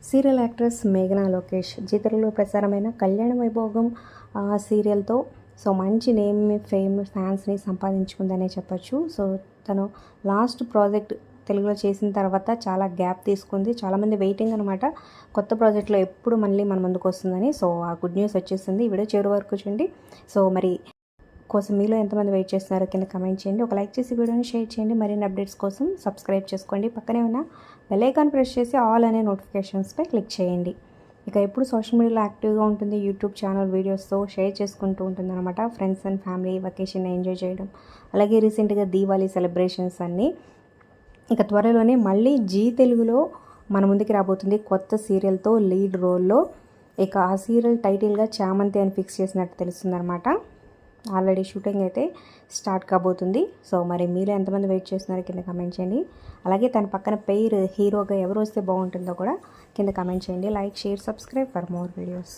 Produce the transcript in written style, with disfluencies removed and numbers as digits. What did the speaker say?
Serial actress మేఘనా Lokesh G తెలుగులో ప్రసారమైన కళ్యాణ వైభోగం సీరియల్తో సో మంచి నేమ్ ఫేమ్ ఫ్యాన్స్ని సంపాదించుకుందనే చెప్పొచ్చు. సో తను లాస్ట్ ప్రాజెక్ట్ తెలుగులో చేసిన తర్వాత చాలా గ్యాప్ తీసుకుంది. చాలామంది వెయిటింగ్ అనమాట, కొత్త ప్రాజెక్ట్లో ఎప్పుడు మళ్ళీ మన ముందుకు వస్తుందని. సో ఆ గుడ్ న్యూస్ వచ్చేసింది. ఈ వీడియో చివరి వరకు చూడండి. సో మరి కోసం మీలో ఎంతమంది వెయిట్ చేస్తున్నారో కింద కమెంట్ చేయండి. ఒక లైక్ చేసి వీడియోని షేర్ చేయండి. మరిన్ని అప్డేట్స్ కోసం సబ్స్క్రైబ్ చేసుకోండి. పక్కనే ఉన్న బెల్ ఐకాన్ ప్రెస్ చేసి ఆల్ అనే నోటిఫికేషన్స్పై క్లిక్ చేయండి. ఇక ఎప్పుడు సోషల్ మీడియాలో యాక్టివ్గా ఉంటుంది, యూట్యూబ్ ఛానల్ వీడియోస్తో షేర్ చేసుకుంటూ ఉంటుంది అనమాట. Friends and family vacation enjoy చేయడం, అలాగే రీసెంట్గా దీవాళీ సెలబ్రేషన్స్ అన్నీ. ఇక త్వరలోనే మళ్ళీ జీ తెలుగులో మన ముందుకి రాబోతుంది కొత్త సీరియల్తో లీడ్ రోల్లో. ఇక ఆ సీరియల్ టైటిల్గా చామంతి అని ఫిక్స్ చేసినట్టు తెలుస్తుందన్నమాట. ఆల్రెడీ షూటింగ్ అయితే స్టార్ట్ కాబోతుంది. సో మరి మీరు ఎంతమంది వెయిట్ చేస్తున్నారో కింద కమెంట్ చేయండి. అలాగే తన పక్కన పెయిర్ హీరోగా ఎవరు వస్తే బాగుంటుందో కూడా కింద కమెంట్ చేయండి. Like, share, subscribe for more videos.